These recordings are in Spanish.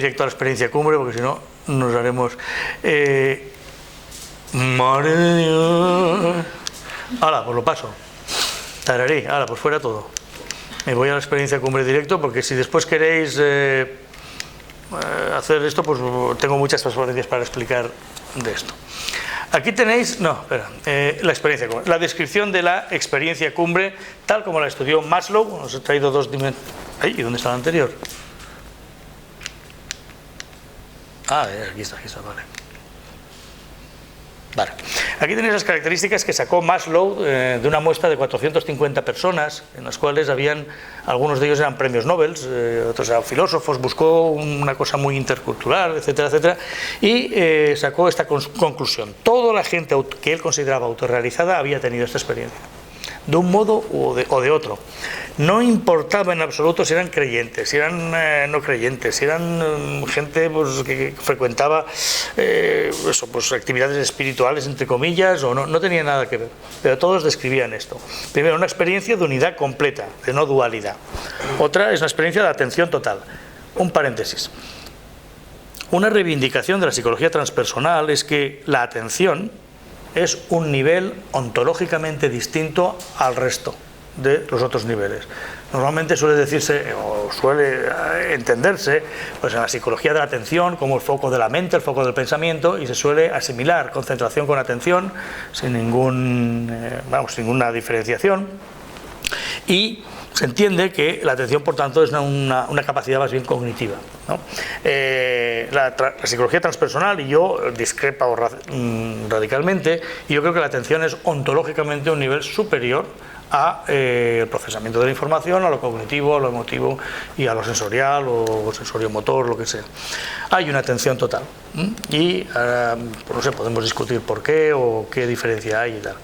directo a la experiencia cumbre, porque si no nos haremos... Madre de Dios. Hala, pues lo paso. Tararí, hala, pues fuera todo. Me voy a la experiencia cumbre directo, porque si después queréis hacer esto, pues tengo muchas transparencias para explicar de esto. Aquí tenéis, no, espera, la experiencia cumbre, la descripción de la experiencia cumbre, tal como la estudió Maslow. Os he traído dos dimensiones. ¿Y dónde está la anterior? Aquí está, vale. Vale. Aquí tenéis las características que sacó Maslow de una muestra de 450 personas, en las cuales habían, algunos de ellos eran premios Nobel, otros eran filósofos, buscó una cosa muy intercultural, etcétera, etcétera, y sacó esta conclusión: toda la gente que él consideraba autorrealizada había tenido esta experiencia, de un modo o de otro. No importaba en absoluto si eran creyentes, si eran no creyentes, si eran gente pues, que frecuentaba pues, actividades espirituales, entre comillas, o no tenía nada que ver. Pero todos describían esto. Primero, una experiencia de unidad completa, de no dualidad. Otra es una experiencia de atención total. Un paréntesis. Una reivindicación de la psicología transpersonal es que la atención es un nivel ontológicamente distinto al resto de los otros niveles. Normalmente suele decirse, o suele entenderse, pues en la psicología de la atención como el foco de la mente, el foco del pensamiento, y se suele asimilar concentración con atención sin ninguna diferenciación, y se entiende que la atención, por tanto, es una capacidad más bien cognitiva, ¿no? La psicología transpersonal, y yo discrepo radicalmente, y yo creo que la atención es ontológicamente un nivel superior a el procesamiento de la información, a lo cognitivo, a lo emotivo y a lo sensorial o sensorio-motor, lo que sea. Hay una atención total y pues no sé, podemos discutir por qué o qué diferencia hay y tal.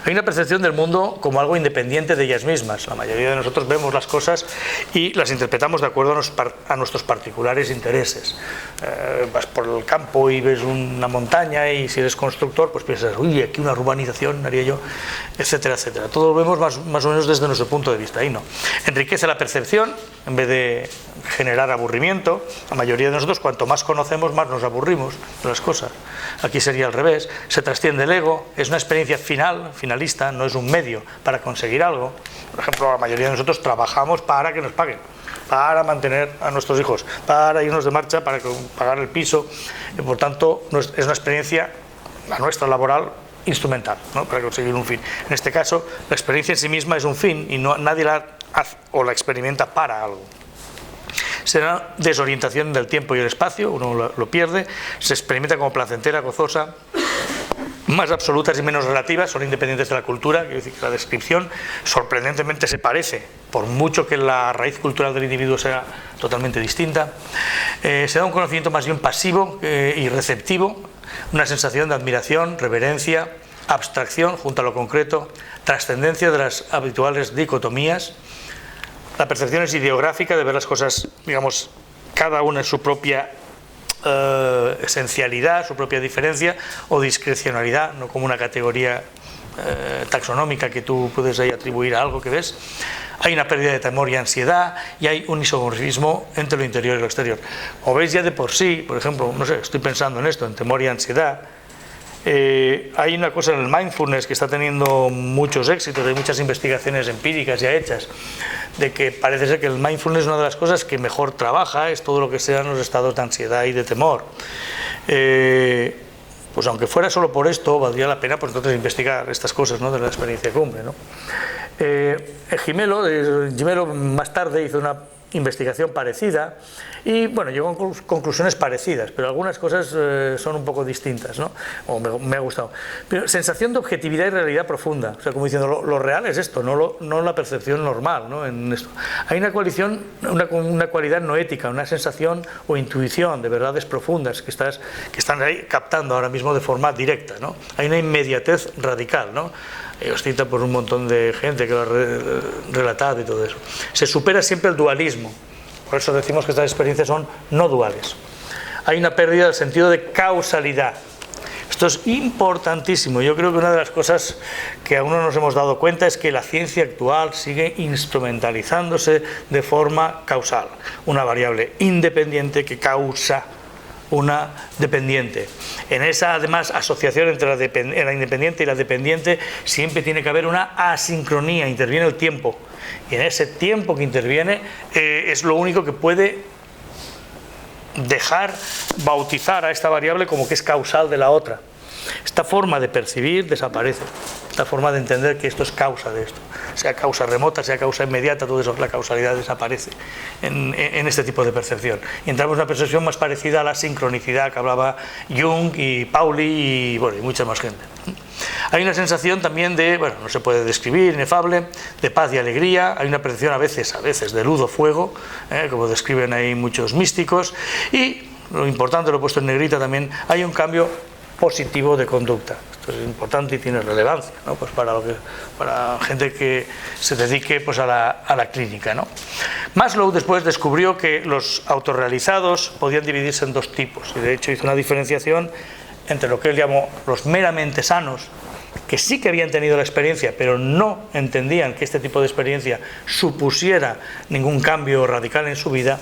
Hay una percepción del mundo como algo independiente de ellas mismas. La mayoría de nosotros vemos las cosas y las interpretamos de acuerdo a nuestros particulares intereses. Vas por el campo y ves una montaña, y si eres constructor pues piensas, uy, aquí una urbanización haría yo, etcétera, etcétera. Todo lo vemos más o menos desde nuestro punto de vista. Ahí no. Enriquece la percepción en vez de generar aburrimiento. La mayoría de nosotros, cuanto más conocemos, más nos aburrimos de las cosas. Aquí sería al revés. Se trasciende el ego, es una experiencia finalista, no es un medio para conseguir algo. Por ejemplo, la mayoría de nosotros trabajamos para que nos paguen, para mantener a nuestros hijos, para irnos de marcha, para pagar el piso, y por tanto es una experiencia, la nuestra laboral, instrumental, ¿no? Para conseguir un fin. En este caso, la experiencia en sí misma es un fin y nadie la hace o la experimenta para algo. Será desorientación del tiempo y el espacio, uno lo pierde, se experimenta como placentera, gozosa, más absolutas y menos relativas, son independientes de la cultura. Quiero decir que la descripción sorprendentemente se parece, por mucho que la raíz cultural del individuo sea totalmente distinta. Se da un conocimiento más bien pasivo y receptivo, una sensación de admiración, reverencia, abstracción junto a lo concreto, trascendencia de las habituales dicotomías. La percepción es ideográfica, de ver las cosas, digamos, cada una en su propia esencialidad, su propia diferencia o discrecionalidad, no como una categoría taxonómica que tú puedes ahí atribuir a algo que ves. Hay una pérdida de temor y ansiedad, y hay un isomorfismo entre lo interior y lo exterior. Como veis, ya de por sí, por ejemplo, no sé, estoy pensando en esto, en temor y ansiedad. Hay una cosa en el mindfulness que está teniendo muchos éxitos, hay muchas investigaciones empíricas ya hechas, de que parece ser que el mindfulness, una de las cosas que mejor trabaja es todo lo que sean los estados de ansiedad y de temor. Pues aunque fuera solo por esto, valdría la pena pues entonces investigar estas cosas, ¿no?, de la experiencia cumbre, ¿no? Gimelo más tarde hizo una investigación parecida y bueno, llegó a conclusiones parecidas, pero algunas cosas son un poco distintas, ¿no? O me ha gustado. Pero sensación de objetividad y realidad profunda, o sea, como diciendo, lo real es esto, no la percepción normal, ¿no? En esto hay una cualidad no ética, una sensación o intuición de verdades profundas que están ahí captando ahora mismo de forma directa, ¿no? Hay una inmediatez radical, ¿no? Os cita por un montón de gente que lo ha relatado y todo eso. Se supera siempre el dualismo, por eso decimos que estas experiencias son no duales. Hay una pérdida del sentido de causalidad, o Esto es importantísimo. Yo creo que una de las cosas que aún no nos hemos dado cuenta es que la ciencia actual sigue instrumentalizándose de forma causal. Una variable independiente que causa una dependiente. En esa, además, asociación entre la independiente y la dependiente siempre tiene que haber una asincronía, interviene el tiempo. Y en ese tiempo que interviene es lo único que puede dejar bautizar a esta variable como que es causal de la otra. Esta forma de percibir desaparece, esta forma de entender que esto es causa de esto, sea causa remota, sea causa inmediata, todo eso, la causalidad desaparece en este tipo de percepción. Y entramos en una percepción más parecida a la sincronicidad que hablaba Jung y Pauli y, bueno, y mucha más gente. Hay una sensación también de, bueno, no se puede describir, inefable, de paz y alegría. Hay una percepción a veces de luz o fuego, como describen ahí muchos místicos. Y lo importante, lo he puesto en negrita también, hay un cambio positivo de conducta. Esto es importante y tiene relevancia, ¿no? Pues para gente que se dedique, pues, a la clínica, ¿no? Maslow después descubrió que los autorrealizados podían dividirse en dos tipos, y de hecho hizo una diferenciación entre lo que él llamó los meramente sanos, que sí que habían tenido la experiencia, pero no entendían que este tipo de experiencia supusiera ningún cambio radical en su vida,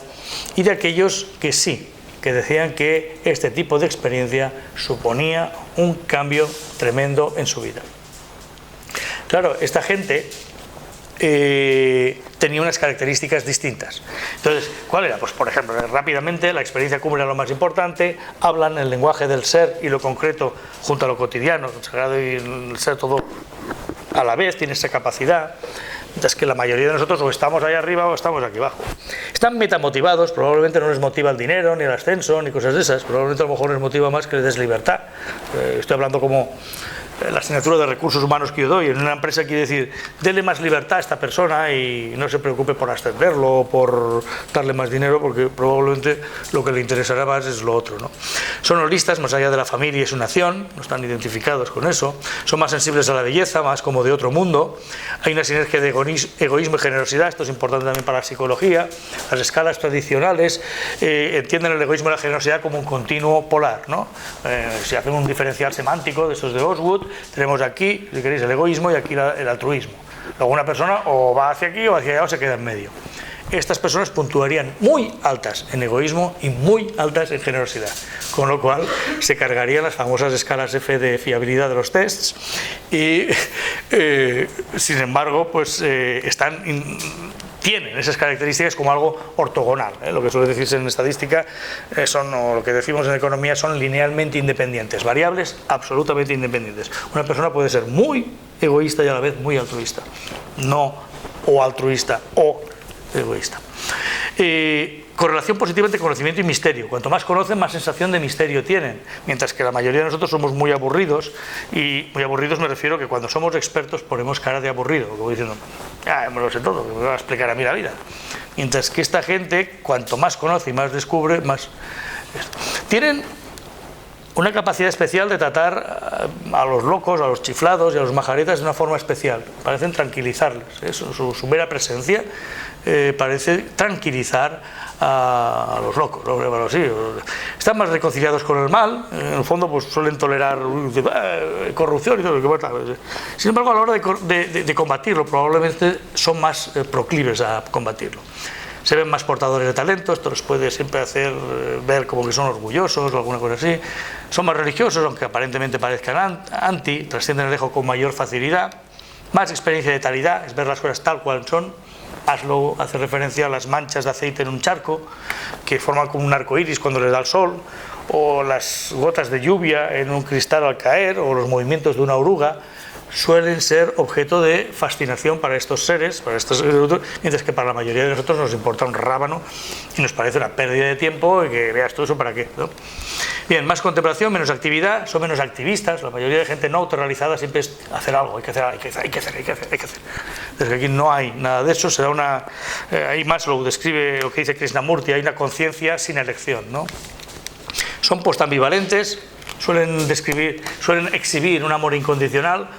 y de aquellos que sí, que decían que este tipo de experiencia suponía un cambio tremendo en su vida. Claro, esta gente tenía unas características distintas. Entonces, ¿cuál era? Pues, por ejemplo, rápidamente, la experiencia cumbre era lo más importante, hablan el lenguaje del ser y lo concreto junto a lo cotidiano, el sagrado y el ser todo a la vez, tiene esa capacidad. Mientras que la mayoría de nosotros o estamos ahí arriba o estamos aquí abajo. Están metamotivados, probablemente no les motiva el dinero, ni el ascenso, ni cosas de esas, probablemente a lo mejor les motiva más que les des libertad. Estoy hablando como la asignatura de recursos humanos que yo doy. En una empresa quiere decir, dele más libertad a esta persona y no se preocupe por ascenderlo o por darle más dinero, porque probablemente lo que le interesará más es lo otro, ¿no? Son holistas, más allá de la familia y su nación, no están identificados con eso. Son más sensibles a la belleza, más como de otro mundo. Hay una sinergia de egoísmo y generosidad, esto es importante también para la psicología. Las escalas tradicionales entienden el egoísmo y la generosidad como un continuo polar, ¿no? Si hacemos un diferencial semántico de estos de Osgood, tenemos aquí, si queréis, el egoísmo y aquí el altruismo. Luego una persona o va hacia aquí o hacia allá o se queda en medio. Estas personas puntuarían muy altas en egoísmo y muy altas en generosidad, con lo cual se cargarían las famosas escalas F de fiabilidad de los tests y sin embargo pues tienen esas características como algo ortogonal, lo que suele decirse en estadística o lo que decimos en economía son linealmente independientes, variables absolutamente independientes. Una persona puede ser muy egoísta y a la vez muy altruista, no o altruista o egoísta. Correlación positiva entre conocimiento y misterio. Cuanto más conocen, más sensación de misterio tienen, mientras que la mayoría de nosotros somos muy aburridos, y muy aburridos me refiero que cuando somos expertos ponemos cara de aburrido, como diciendo, ya me lo sé todo, me va a explicar a mí la vida. Mientras que esta gente, cuanto más conoce y más descubre, más... Tienen una capacidad especial de tratar a los locos, a los chiflados y a los majaretas de una forma especial. Parecen tranquilizarles, su mera presencia parece tranquilizar a los locos, bueno, sí, están más reconciliados con el mal, en el fondo pues suelen tolerar corrupción y todo lo que... Sin embargo, a la hora de combatirlo, probablemente son más proclives a combatirlo. Se ven más portadores de talento, esto les puede siempre hacer ver como que son orgullosos o alguna cosa así. Son más religiosos, aunque aparentemente parezcan anti, trascienden el ego con mayor facilidad. Más experiencia de talidad, es ver las cosas tal cual son. Maslow hace referencia a las manchas de aceite en un charco que forman como un arco iris cuando les da el sol, o las gotas de lluvia en un cristal al caer, o los movimientos de una oruga. Suelen ser objeto de fascinación para estos seres, mientras que para la mayoría de nosotros nos importa un rábano y nos parece una pérdida de tiempo y que veas todo eso para qué, ¿no? Bien, más contemplación, menos actividad, son menos activistas. La mayoría de gente no autorrealizada siempre es hacer algo, hay que hacer. Desde aquí no hay nada de eso, será ahí Maslow describe lo que dice Krishnamurti, hay una conciencia sin elección, ¿no? Son postambivalentes, suelen exhibir un amor incondicional,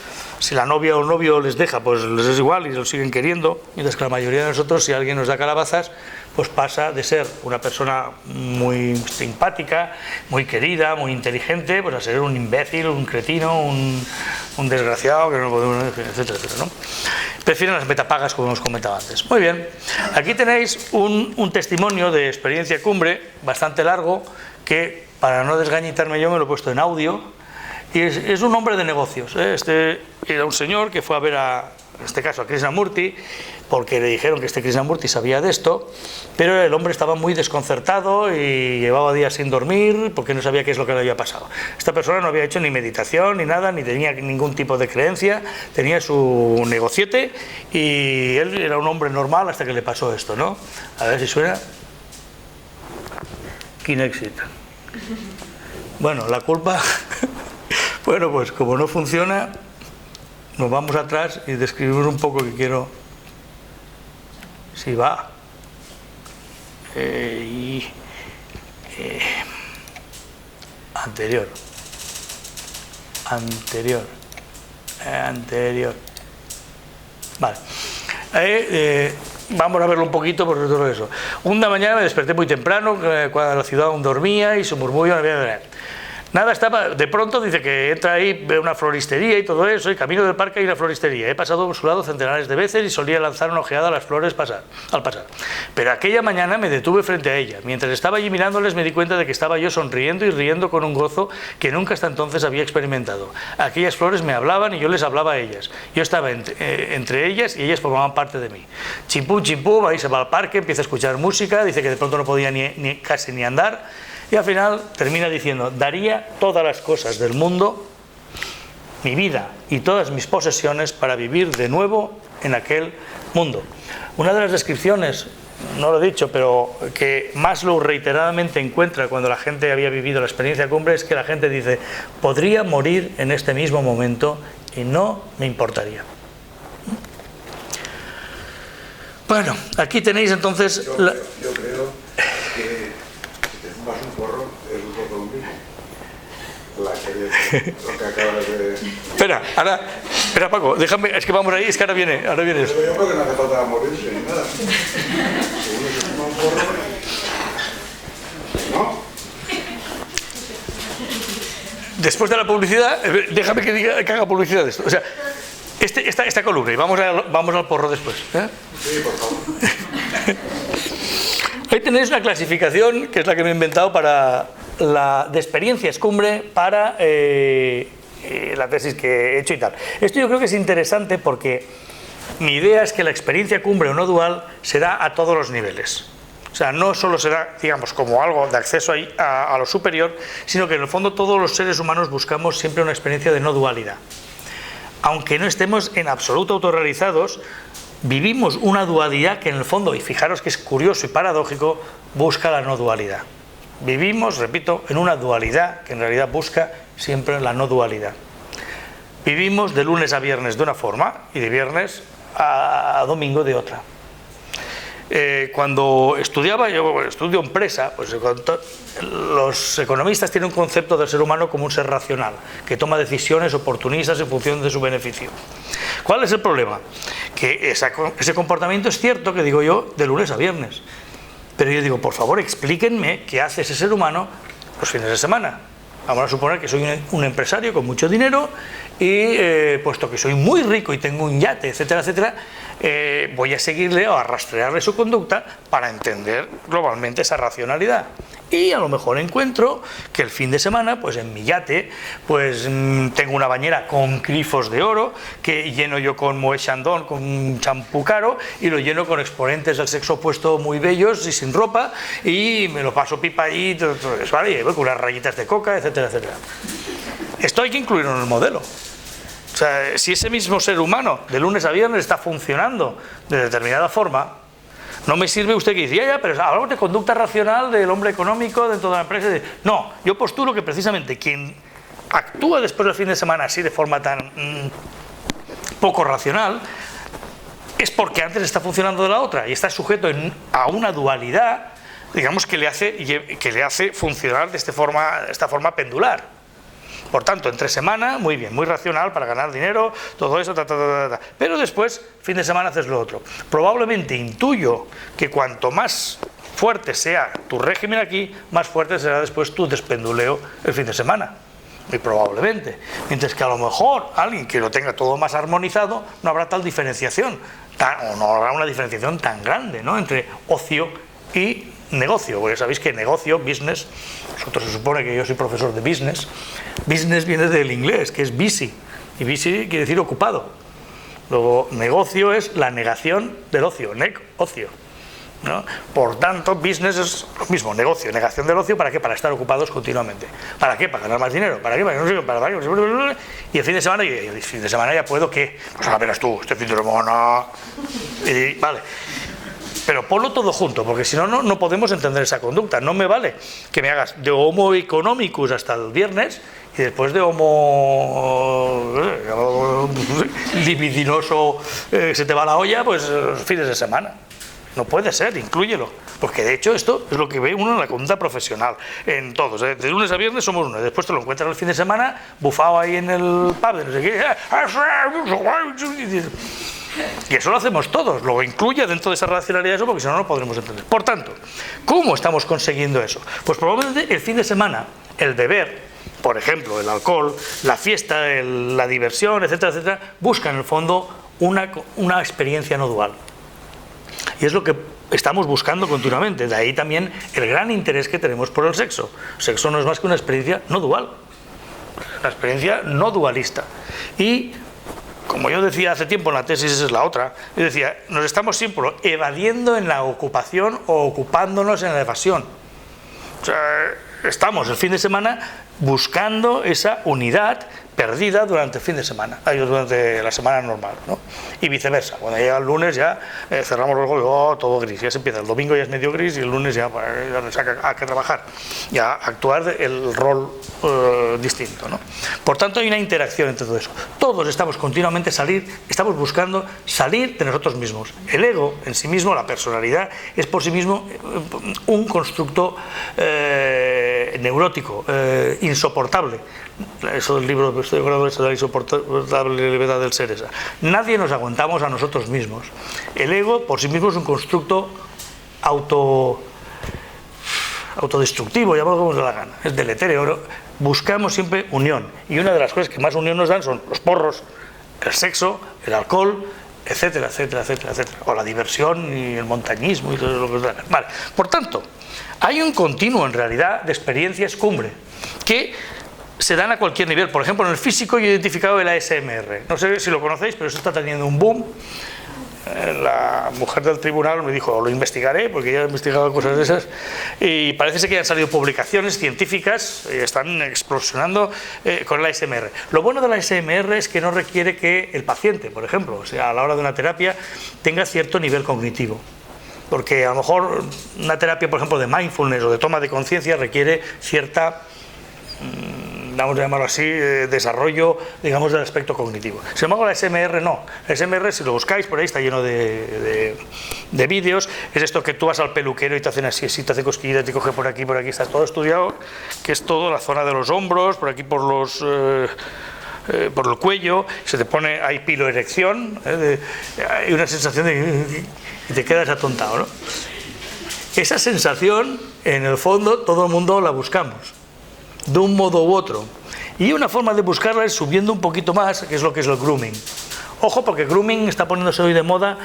Si la novia o el novio les deja, pues les es igual y lo siguen queriendo, mientras que la mayoría de nosotros, si alguien nos da calabazas, pues pasa de ser una persona muy simpática, muy querida, muy inteligente, pues a ser un imbécil, un cretino, un desgraciado, que no podemos, etcétera, etcétera, ¿no? Prefieren las metapagas, como hemos comentado antes. Muy bien, aquí tenéis un testimonio de experiencia cumbre bastante largo, que para no desgañitarme yo me lo he puesto en audio. Y es un hombre de negocios, ¿eh? Este era un señor que fue a ver en este caso a Krishnamurti, porque le dijeron que este Krishnamurti sabía de esto, pero el hombre estaba muy desconcertado y llevaba días sin dormir porque no sabía qué es lo que le había pasado. Esta persona no había hecho ni meditación ni nada, ni tenía ningún tipo de creencia, tenía su negociete y él era un hombre normal hasta que le pasó esto, ¿no? A ver si suena. Kinexit. Bueno, la culpa... Bueno, pues como no funciona, nos vamos atrás y describimos un poco que quiero. Si va. Anterior. Vale. Vamos a verlo un poquito por todo eso. Una mañana me desperté muy temprano, cuando la ciudad aún dormía y su murmullo no había de ver. Nada, estaba, de pronto dice que entra ahí, ve una floristería y todo eso, y camino del parque hay una floristería. He pasado por su lado centenares de veces y solía lanzar una ojeada a las flores al pasar. Pero aquella mañana me detuve frente a ella. Mientras estaba allí mirándoles me di cuenta de que estaba yo sonriendo y riendo con un gozo que nunca hasta entonces había experimentado. Aquellas flores me hablaban y yo les hablaba a ellas. Yo estaba entre ellas y ellas formaban parte de mí. Chimpú, ahí se va al parque, empieza a escuchar música, dice que de pronto no podía casi ni andar. Y al final termina diciendo, daría todas las cosas del mundo, mi vida y todas mis posesiones para vivir de nuevo en aquel mundo. Una de las descripciones, no lo he dicho, pero que Maslow reiteradamente encuentra cuando la gente había vivido la experiencia cumbre es que la gente dice, podría morir en este mismo momento y no me importaría. Bueno, aquí tenéis entonces... Yo creo que... más un porro, es un poco lo mismo. Lo que acabas de... Espera Paco, déjame, es que vamos ahí, es que ahora viene eso. Pero yo creo que no hace falta morirse ni nada. Si uno se fuma un porro, ¿no? Después de la publicidad, déjame que haga publicidad de esto. O sea, esta columna, y vamos al porro después, ¿eh? Sí, por favor. Ahí tenéis una clasificación, que es la que me he inventado para de experiencias cumbre para la tesis que he hecho y tal. Esto yo creo que es interesante porque mi idea es que la experiencia cumbre o no dual será a todos los niveles. O sea, no solo será, digamos, como algo de acceso a lo superior, sino que en el fondo todos los seres humanos buscamos siempre una experiencia de no dualidad. Aunque no estemos en absoluto autorrealizados, vivimos una dualidad que en el fondo, y fijaros que es curioso y paradójico, busca la no dualidad. Vivimos, repito, en una dualidad que en realidad busca siempre la no dualidad. Vivimos de lunes a viernes de una forma y de viernes a domingo de otra. Cuando estudiaba, yo estudio empresa, pues los economistas tienen un concepto del ser humano como un ser racional, que toma decisiones oportunistas en función de su beneficio. ¿Cuál es el problema? Que ese comportamiento es cierto, que digo yo, de lunes a viernes. Pero yo digo, por favor, explíquenme qué hace ese ser humano los fines de semana. Vamos a suponer que soy un empresario con mucho dinero y puesto que soy muy rico y tengo un yate, etcétera, etcétera, voy a seguirle o a rastrearle su conducta para entender globalmente esa racionalidad. Y a lo mejor encuentro que el fin de semana, pues en mi yate, pues tengo una bañera con grifos de oro que lleno yo con Moët Chandon, con champú caro, y lo lleno con exponentes del sexo opuesto muy bellos y sin ropa, y me lo paso pipa ahí, todo eso, ¿vale? Y voy con unas rayitas de coca, etcétera, etcétera. Esto hay que incluirlo en el modelo. O sea, si ese mismo ser humano de lunes a viernes está funcionando de determinada forma, no me sirve usted que dice, ya, pero hablamos de conducta racional del hombre económico dentro de la empresa. No, yo postulo que precisamente quien actúa después del fin de semana así de forma tan poco racional es porque antes está funcionando de la otra y está sujeto a una dualidad, digamos, que le hace funcionar de esta forma pendular. Por tanto, entre semana, muy bien, muy racional para ganar dinero, todo eso, pero después, fin de semana haces lo otro. Probablemente intuyo que cuanto más fuerte sea tu régimen aquí, más fuerte será después tu despenduleo el fin de semana. Muy probablemente. Mientras que a lo mejor alguien que lo tenga todo más armonizado, no habrá tal diferenciación, o no habrá una diferenciación tan grande, ¿no?, entre ocio y negocio. Porque sabéis que negocio, business, nosotros se supone que yo soy profesor de business. Business viene del inglés, que es busy, y busy quiere decir ocupado. Luego, negocio es la negación del ocio, ocio, ¿no? Por tanto, business es lo mismo, negocio, negación del ocio. ¿Para qué? Para estar ocupados continuamente. ¿Para qué? Para ganar más dinero. ¿Para qué? Y el fin de semana, ya puedo, ¿qué? Pues ahora verás tú, este fin de semana. Y, vale. Pero ponlo todo junto, porque si no, no podemos entender esa conducta. No me vale que me hagas de homo economicus hasta el viernes y después de homo libidinoso se te va la olla, pues fines de semana. No puede ser, inclúyelo. Porque de hecho esto es lo que ve uno en la conducta profesional, en todos. De lunes a viernes somos uno, y después te lo encuentras el fin de semana bufado ahí en el pub de no sé qué. Y eso lo hacemos todos, lo incluye dentro de esa racionalidad eso, porque si no, no podremos entender. Por tanto, ¿cómo estamos consiguiendo eso? Pues probablemente el fin de semana, el beber, por ejemplo, el alcohol, la fiesta, la diversión, etcétera, etcétera, busca en el fondo una experiencia no dual. Y es lo que estamos buscando continuamente. De ahí también el gran interés que tenemos por el sexo. El sexo no es más que una experiencia no dual, una experiencia no dualista. Y como yo decía hace tiempo en la tesis, esa es la otra, yo decía, nos estamos siempre evadiendo en la ocupación o ocupándonos en la evasión. O sea, estamos el fin de semana buscando esa unidad perdida durante el fin de semana, durante la semana normal, ¿no? Y viceversa, cuando llega el lunes ya cerramos los ojos, todo gris, ya se empieza, el domingo ya es medio gris y el lunes ya hay que trabajar, ya actuar el rol distinto, ¿no? Por tanto hay una interacción entre todo eso. Todos estamos continuamente estamos buscando salir de nosotros mismos. El ego en sí mismo, la personalidad, es por sí mismo un constructo neurótico, insoportable. Eso del libro, estoy hablando de la insoportable levedad del ser esa. Nadie nos aguantamos a nosotros mismos. El ego por sí mismo es un constructo autodestructivo, llamémoslo como se da la gana, es deletéreo. Buscamos siempre unión, y una de las cosas que más unión nos dan son los porros, el sexo, el alcohol, etcétera, etcétera, etcétera, etcétera, o la diversión y el montañismo y todo lo que nos dan. Vale. Por tanto, hay un continuo en realidad de experiencias cumbre que se dan a cualquier nivel. Por ejemplo, en el físico yo he identificado el ASMR. No sé si lo conocéis, pero eso está teniendo un boom. La mujer del tribunal me dijo, lo investigaré, porque ya he investigado cosas de esas, y parece ser que ya han salido publicaciones científicas, están explosionando con el ASMR. Lo bueno del ASMR es que no requiere que el paciente, por ejemplo, o sea, a la hora de una terapia, tenga cierto nivel cognitivo. Porque a lo mejor una terapia, por ejemplo, de mindfulness o de toma de conciencia requiere cierta, vamos a llamarlo así, desarrollo, digamos, del aspecto cognitivo. Sin embargo, la SMR no. La SMR, si lo buscáis, por ahí está lleno de vídeos. Es esto que tú vas al peluquero y te hacen así, te hace cosquillas, te coge por aquí, está todo estudiado, que es todo la zona de los hombros, por aquí por el cuello, se te pone, hay piloerección, hay una sensación de y te quedas atontado, ¿no? Esa sensación, en el fondo, todo el mundo la buscamos, de un modo u otro. Y una forma de buscarla es subiendo un poquito más, que es lo que es el grooming. Ojo, porque grooming está poniéndose hoy de moda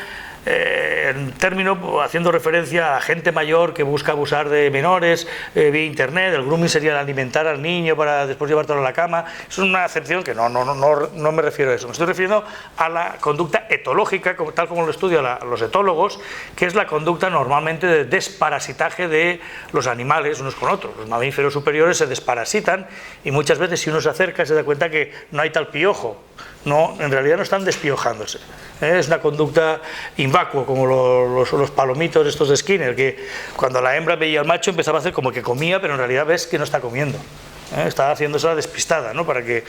en término haciendo referencia a gente mayor que busca abusar de menores vía internet. El grooming sería el alimentar al niño para después llevártelo a la cama. Es una acepción que no me refiero a eso. Me estoy refiriendo a la conducta etológica, tal como lo estudian los etólogos, que es la conducta normalmente de desparasitaje de los animales unos con otros. Los mamíferos superiores se desparasitan y muchas veces si uno se acerca se da cuenta que no hay tal piojo. No, en realidad no están despiojándose. Es una conducta invacua, como los palomitos estos de Skinner, que cuando la hembra veía al macho empezaba a hacer como que comía, pero en realidad ves que no está comiendo. Está haciendo esa despistada, ¿no?, para que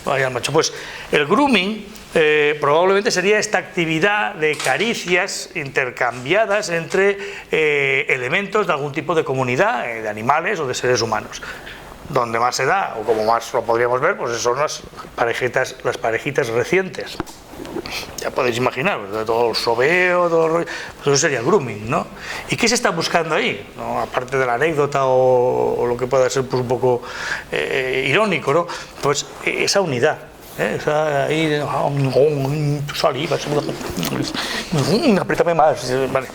vaya al macho. Pues el grooming probablemente sería esta actividad de caricias intercambiadas entre elementos de algún tipo de comunidad, de animales o de seres humanos. donde más se da, o como más lo podríamos ver, pues son las parejitas recientes. Ya podéis imaginar, ¿verdad? Todo el sobeo, todo el rollo, pues eso sería el grooming, ¿no? ¿Y qué se está buscando ahí? ¿No? Aparte de la anécdota o lo que pueda ser pues, un poco irónico, ¿no? Pues esa unidad. Esa ahí, saliva, apriétame más, vale.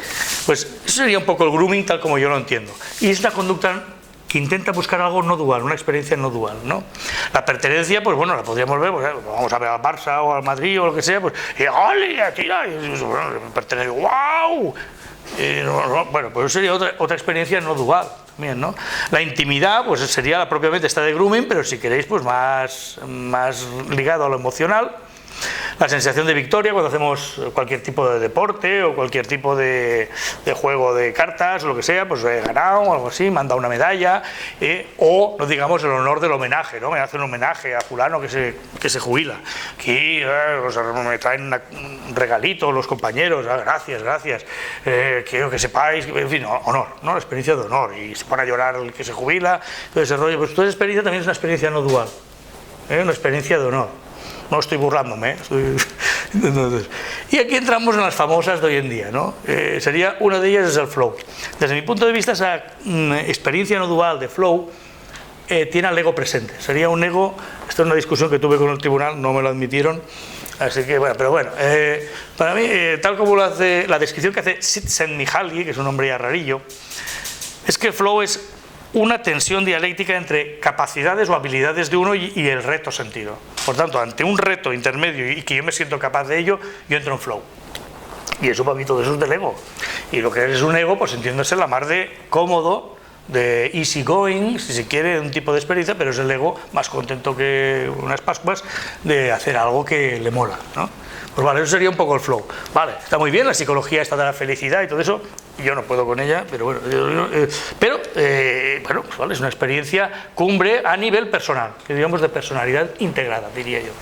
Pues eso sería un poco el grooming tal como yo lo entiendo. Y es una conducta que intenta buscar algo no dual, una experiencia no dual, ¿no? La pertenencia, pues bueno, la podríamos ver, pues, vamos a ver al Barça o al Madrid o lo que sea, pues, y ¡ole! Tira, bueno, pertenece, ¡wow! Bueno, pues eso sería otra experiencia no dual también, ¿no? La intimidad, pues sería la propiamente esta de grooming, pero si queréis, pues más ligado a lo emocional. La sensación de victoria cuando hacemos cualquier tipo de deporte o cualquier tipo de juego de cartas o lo que sea, pues he ganado o algo así, me han dado una medalla, o no digamos el honor del homenaje, ¿no? Me hacen un homenaje a fulano que se jubila. Aquí me traen un regalito los compañeros, gracias, quiero que sepáis, en fin, honor, ¿no? La experiencia de honor, y se pone a llorar el que se jubila, todo ese rollo. Pues toda esa experiencia también es una experiencia no dual, una experiencia de honor. No estoy burlándome, Y aquí entramos en las famosas de hoy en día, ¿no? Una de ellas es el flow. Desde mi punto de vista, esa experiencia no dual de flow tiene al ego presente. Sería un ego, esto es una discusión que tuve con el tribunal, no me lo admitieron, así que bueno, pero bueno, para mí, tal como lo hace la descripción que hace Csikszentmihalyi, que es un hombre ya rarillo, es que el flow es una tensión dialéctica entre capacidades o habilidades de uno y el reto sentido. Por tanto, ante un reto intermedio y que yo me siento capaz de ello, yo entro en flow. Y eso para mí todo eso es del ego. Y lo que es un ego, pues entiéndose la más de cómodo, de easy going, si se quiere, un tipo de experiencia, pero es el ego más contento que unas Pascuas de hacer algo que le mola, ¿no? Pues vale, eso sería un poco el flow. Vale, está muy bien la psicología esta de la felicidad y todo eso, yo no puedo con ella, pero bueno, bueno, pues vale, es una experiencia cumbre a nivel personal, que digamos de personalidad integrada, diría yo.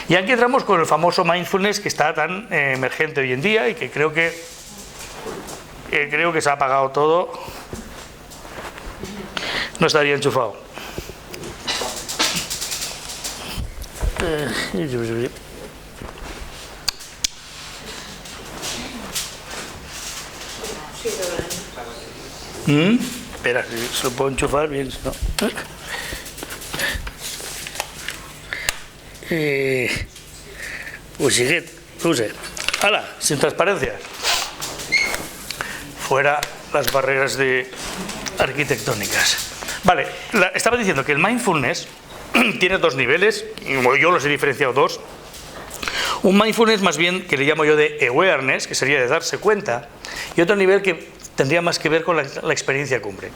Y aquí entramos con el famoso mindfulness que está tan emergente hoy en día y que creo que se ha apagado todo. No estaría enchufado. Espera, se lo puedo enchufar bien, ¿no? Pues sigue, puse. ¡Hala! Sin transparencias. Fuera las barreras arquitectónicas. Vale, estaba diciendo que el mindfulness tiene dos niveles, yo los he diferenciado dos. Un mindfulness más bien que le llamo yo de awareness, que sería de darse cuenta, y otro nivel que tendría más que ver con la experiencia cumbre.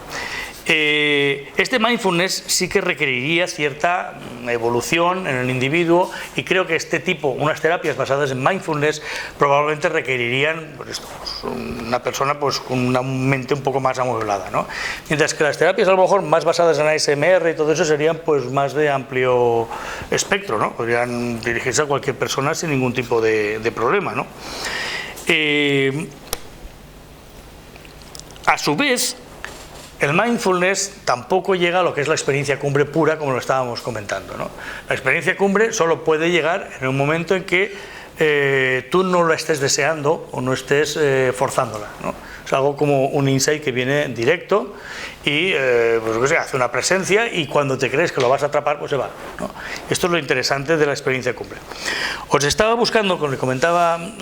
Este mindfulness sí que requeriría cierta evolución en el individuo, y creo que unas terapias basadas en mindfulness probablemente requerirían pues una persona pues con una mente un poco más amueblada, ¿no? Mientras que las terapias a lo mejor más basadas en ASMR y todo eso serían pues más de amplio espectro, ¿no? Podrían dirigirse a cualquier persona sin ningún tipo de problema, ¿no? A su vez, el mindfulness tampoco llega a lo que es la experiencia cumbre pura, como lo estábamos comentando, ¿no? La experiencia cumbre solo puede llegar en un momento en que tú no la estés deseando o no estés forzándola, ¿no? Es algo como un insight que viene directo y pues, hace una presencia, y cuando te crees que lo vas a atrapar, pues se va, ¿no? Esto es lo interesante de la experiencia cumbre. Os estaba buscando, como le comentaba... no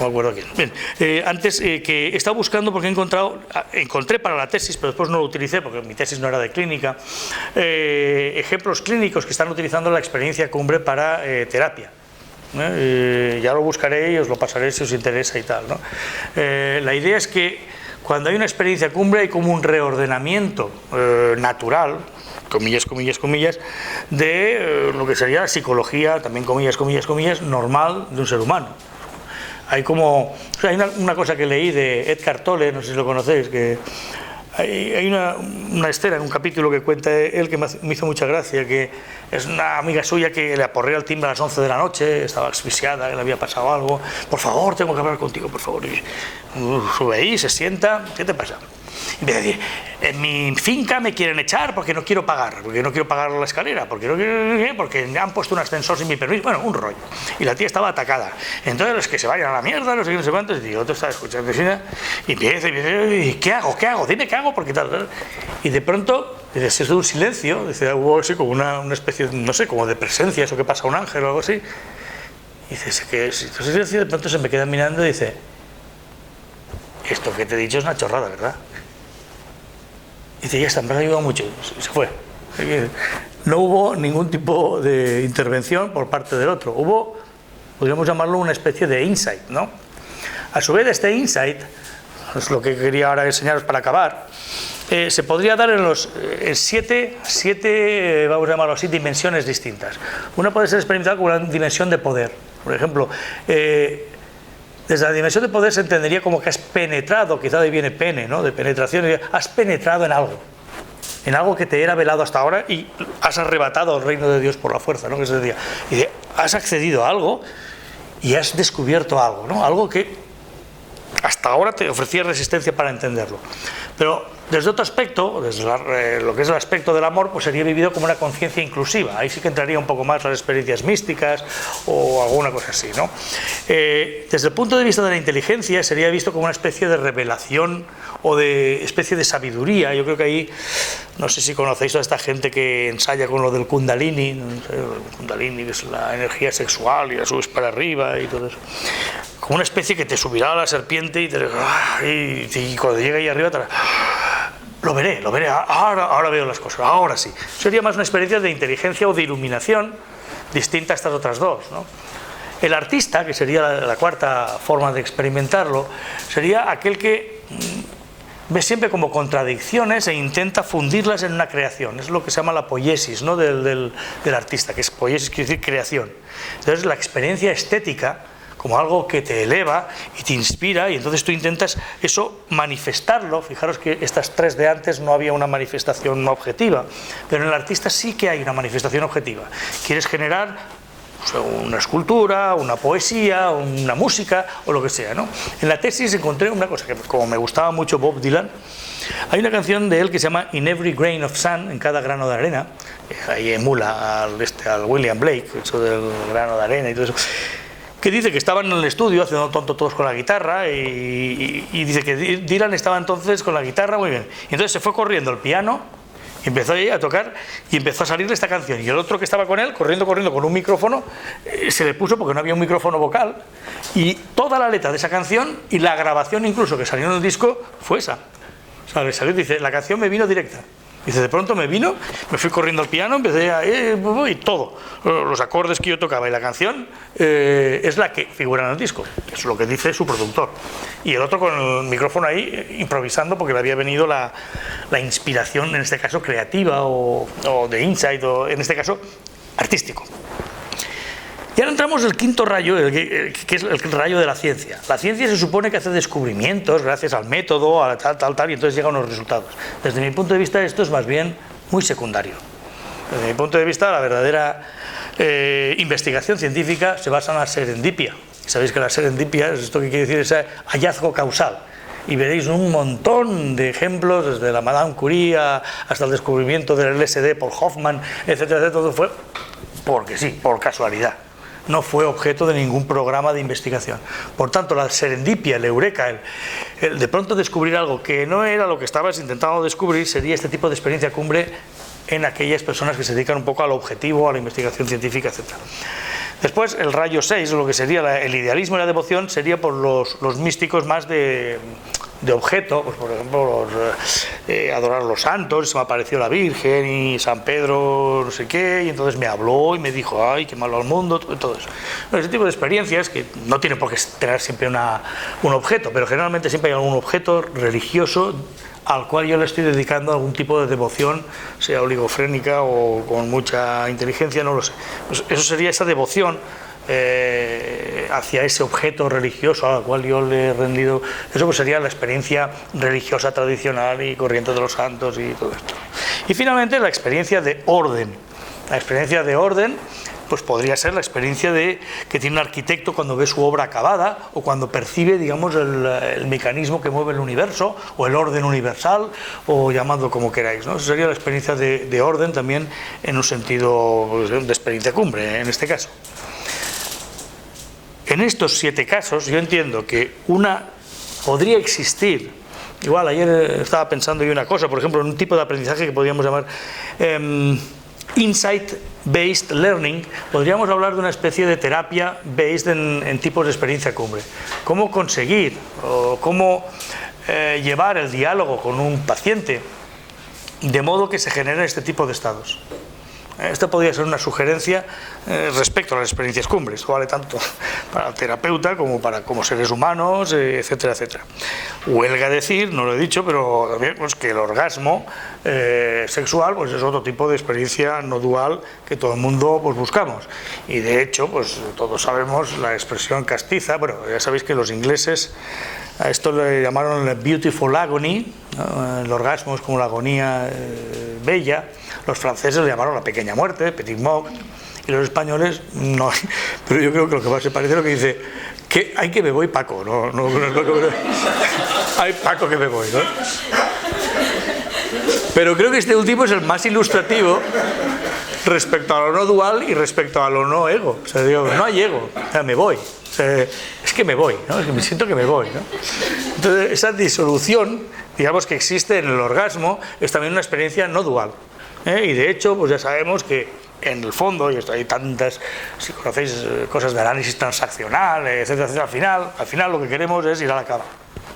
me acuerdo quién. Bien, antes que estaba buscando porque encontré para la tesis, pero después no lo utilicé porque mi tesis no era de clínica, ejemplos clínicos que están utilizando la experiencia cumbre para terapia. Ya lo buscaré y os lo pasaré si os interesa y tal, ¿no? La idea es que cuando hay una experiencia cumbre hay como un reordenamiento natural, comillas, de lo que sería la psicología, también comillas, normal de un ser humano. Hay una cosa que leí de Eckhart Tolle, no sé si lo conocéis, que hay una escena en un capítulo que cuenta él que me hizo mucha gracia, que es una amiga suya que le aporrea el timbre a las 11 de la noche, estaba asfixiada, que le había pasado algo, por favor, tengo que hablar contigo, por favor. Y sube ahí, se sienta, ¿qué te pasa? Y empieza a decir, en mi finca me quieren echar porque no quiero pagar la escalera, porque me han puesto un ascensor sin mi permiso, bueno, un rollo. Y la tía estaba atacada. Entonces, los que se vayan a la mierda, no sé qué, no sé cuántos, y otro está escuchando y empieza, ¿y qué hago? Dime qué hago, porque tal. Y de pronto, dice, es de un silencio, dice, hubo así como una especie, no sé, como de presencia, eso que pasa a un ángel o algo así. Y dice, que si tú silencio, de pronto se me queda mirando y dice, esto que te he dicho es una chorrada, ¿verdad? Y dice, ya está, me ha ayudado mucho. Y se fue. No hubo ningún tipo de intervención por parte del otro. Hubo, podríamos llamarlo una especie de insight, ¿no? A su vez, este insight, es lo que quería ahora enseñaros para acabar, se podría dar en siete, vamos a llamarlo así, dimensiones distintas. Una puede ser experimentada como una dimensión de poder. Por ejemplo, desde la dimensión de poder se entendería como que has penetrado, quizá de ahí viene pene, ¿no? De penetración, has penetrado en algo que te era velado hasta ahora y has arrebatado el reino de Dios por la fuerza, ¿no? Que se decía. Y has accedido a algo y has descubierto algo, ¿no? Algo que hasta ahora te ofrecía resistencia para entenderlo. Pero desde otro aspecto, desde lo que es el aspecto del amor, pues sería vivido como una conciencia inclusiva. Ahí sí que entraría un poco más las experiencias místicas o alguna cosa así, ¿no? Desde el punto de vista de la inteligencia sería visto como una especie de revelación o de especie de sabiduría. Yo creo que ahí, no sé si conocéis a esta gente que ensaya con lo del Kundalini, no sé, el Kundalini es la energía sexual y la subes para arriba y todo eso. Como una especie que te subirá a la serpiente y cuando llegue ahí arriba lo veré, ahora veo las cosas, ahora sí. Sería más una experiencia de inteligencia o de iluminación distinta a estas otras dos, ¿no? El artista, que sería la cuarta forma de experimentarlo, sería aquel que ve siempre como contradicciones e intenta fundirlas en una creación. Es lo que se llama la poiesis, ¿no? del artista, que es poiesis, quiere decir creación. Entonces la experiencia estética como algo que te eleva y te inspira, y entonces tú intentas eso manifestarlo. Fijaros que estas tres de antes no había una manifestación objetiva, pero en el artista sí que hay una manifestación objetiva. Quieres generar una escultura, una poesía, una música o lo que sea, ¿no? En la tesis encontré una cosa que, como me gustaba mucho Bob Dylan, hay una canción de él que se llama In Every Grain of Sand, en cada grano de arena. Ahí emula al William Blake, eso del grano de arena y todo eso, que dice que estaban en el estudio haciendo tonto todos con la guitarra y dice que Dylan estaba entonces con la guitarra muy bien. Y entonces se fue corriendo al piano, y empezó ahí a tocar y empezó a salirle esta canción. Y el otro que estaba con él, corriendo con un micrófono, se le puso porque no había un micrófono vocal. Y toda la letra de esa canción y la grabación incluso que salió en el disco fue esa. O sea, le salió, dice, la canción me vino directa. Dice, de pronto me vino, me fui corriendo al piano, empecé a... y todo, los acordes que yo tocaba y la canción es la que figura en el disco, que es lo que dice su productor. Y el otro con el micrófono ahí improvisando porque le había venido la inspiración, en este caso creativa o de insight, o en este caso artístico. Y ahora entramos en el quinto rayo, que es el rayo de la ciencia. La ciencia se supone que hace descubrimientos gracias al método, a tal, y entonces llega a unos resultados. Desde mi punto de vista esto es más bien muy secundario. Desde mi punto de vista la verdadera investigación científica se basa en la serendipia. Sabéis que la serendipia es esto que quiere decir, es hallazgo causal. Y veréis un montón de ejemplos, desde la Madame Curie hasta el descubrimiento del LSD por Hoffman, etcétera, todo fue porque sí, por casualidad. No fue objeto de ningún programa de investigación. Por tanto, la serendipia, el eureka, el de pronto descubrir algo que no era lo que estabas intentando descubrir, sería este tipo de experiencia cumbre en aquellas personas que se dedican un poco al objetivo, a la investigación científica, etc. Después, el rayo 6, lo que sería el idealismo y la devoción, sería por los místicos más de objeto, pues por ejemplo adorar a los santos, se me apareció la Virgen y San Pedro no sé qué, y entonces me habló y me dijo, ay, qué malo al mundo, todo eso. Bueno, ese tipo de experiencias que no tienen por qué tener siempre un objeto, pero generalmente siempre hay algún objeto religioso al cual yo le estoy dedicando algún tipo de devoción, sea oligofrénica o con mucha inteligencia, no lo sé. Pues eso sería esa devoción hacia ese objeto religioso al cual yo le he rendido. Eso pues sería la experiencia religiosa tradicional y corriente de los santos y todo esto. Y finalmente la experiencia de orden. La experiencia de orden pues podría ser la experiencia que tiene un arquitecto cuando ve su obra acabada o cuando percibe, digamos, el mecanismo que mueve el universo o el orden universal, o llamadlo como queráis, ¿no? Esa sería la experiencia de orden también en un sentido, pues, de experiencia cumbre, en este caso. En estos 7 casos yo entiendo que podría existir, igual ayer estaba pensando yo una cosa, por ejemplo, en un tipo de aprendizaje que podríamos llamar insight-based learning, podríamos hablar de una especie de terapia based en tipos de experiencia cumbre. Cómo conseguir o cómo llevar el diálogo con un paciente de modo que se generen este tipo de estados. Esta podría ser una sugerencia respecto a las experiencias cumbres. Esto vale tanto para el terapeuta como seres humanos, etcétera, etcétera. Huelga decir, no lo he dicho, pero también pues, que el orgasmo sexual pues, es otro tipo de experiencia no dual que todo el mundo pues, buscamos. Y de hecho, pues todos sabemos la expresión castiza. Bueno, ya sabéis que los ingleses a esto le llamaron el beautiful agony, ¿no? El orgasmo es como la agonía bella. Los franceses le llamaron la pequeña muerte, petit mort, y los españoles no. Pero yo creo que lo que más se parece a lo que dice, que hay que me voy Paco, no hay Paco que me voy, ¿no? Pero creo que este último es el más ilustrativo respecto a lo no dual y respecto a lo no ego. O sea, digo, no hay ego, o sea, me voy. O sea, es que me voy, ¿no? Es que me siento que me voy, ¿no? Entonces, esa disolución, digamos, que existe en el orgasmo, es también una experiencia no dual. Y de hecho, pues ya sabemos que en el fondo, y esto hay tantas, si conocéis cosas de análisis transaccional, etcétera, etcétera, al final lo que queremos es ir a la cama,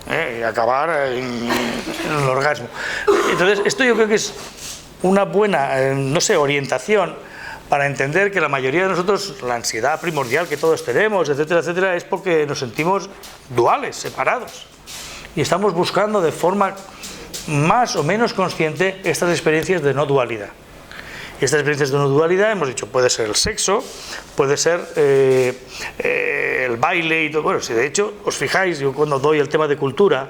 y acabar en el orgasmo. Entonces, esto yo creo que es una buena, no sé, orientación para entender que la mayoría de nosotros, la ansiedad primordial que todos tenemos, etcétera, etcétera, es porque nos sentimos duales, separados, y estamos buscando de forma más o menos consciente estas experiencias de no dualidad. Y estas experiencias de no dualidad, hemos dicho, puede ser el sexo, puede ser el baile y todo. Bueno, si de hecho os fijáis, yo cuando doy el tema de cultura,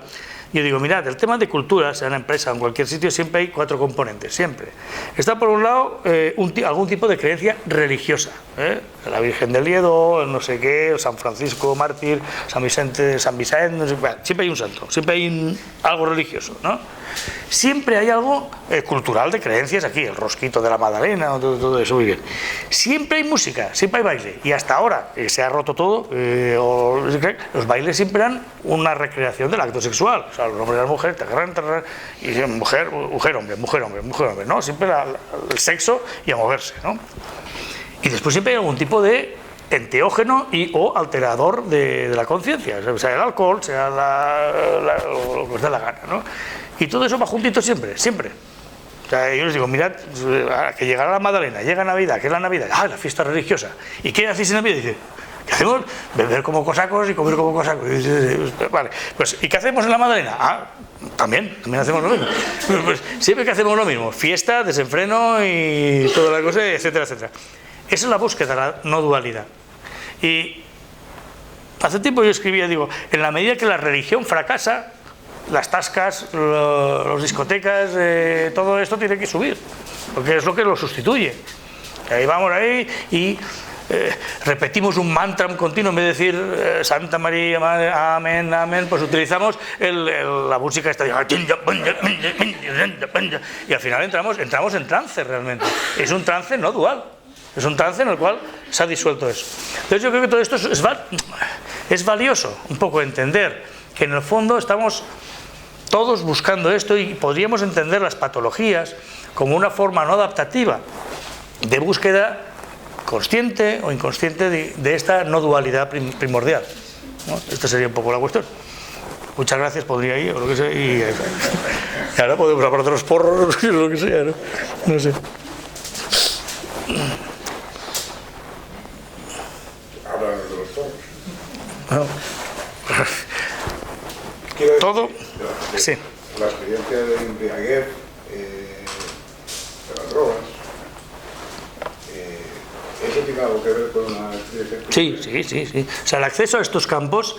yo digo, mirad, el tema de cultura, sea en una empresa o en cualquier sitio, siempre hay 4 componentes, siempre. Está por un lado algún tipo de creencia religiosa, la Virgen del Liedo, el no sé qué, el San Francisco mártir, San Vicente, no sé, bueno, siempre hay un santo, siempre hay algo religioso, ¿no? Siempre hay algo cultural de creencias aquí, el rosquito de la Magdalena, todo eso, muy bien. Siempre hay música, siempre hay baile, y hasta ahora se ha roto todo, los bailes siempre eran una recreación del acto sexual, o sea, los hombres y las mujeres, y mujer, hombre, ¿no? Siempre el sexo y a moverse, ¿no? Y después siempre hay algún tipo de enteógeno o alterador de la conciencia, sea el alcohol, sea lo que os dé la gana, ¿no? Y todo eso va juntito siempre. O sea, yo les digo, mirad, que llegará la Magdalena, llega Navidad, ¿qué es la Navidad? La fiesta religiosa. ¿Y qué hacéis en Navidad? Y dice, ¿qué hacemos? Beber como cosacos y comer como cosacos. Y dice, vale, pues, ¿y qué hacemos en la Magdalena? También hacemos lo mismo. Pues, siempre que hacemos lo mismo, fiesta, desenfreno y toda la cosa, etcétera, etcétera. Esa es la búsqueda de la no dualidad. Y hace tiempo yo escribía, digo, en la medida que la religión fracasa, las tascas, las discotecas, todo esto tiene que subir, porque es lo que lo sustituye. Y ahí vamos ahí y repetimos un mantra continuo, en vez de decir Santa María, Madre, amén, amén, pues utilizamos la música esta, y al final entramos en trance realmente. Es un trance no dual. Es un trance en el cual se ha disuelto eso. Entonces yo creo que todo esto es valioso, un poco entender que en el fondo estamos todos buscando esto y podríamos entender las patologías como una forma no adaptativa de búsqueda consciente o inconsciente de esta no dualidad primordial, ¿no? Esta sería un poco la cuestión. Muchas gracias, podría ir o lo que sea, y ahora podemos hablar de los porros o lo que sea, ¿no? No sé. Hablan de los porros. No. Todo, sí. La experiencia de embriaguez, de las drogas, ¿eso tiene algo que ver con una experiencia? Sí. O sea, el acceso a estos campos...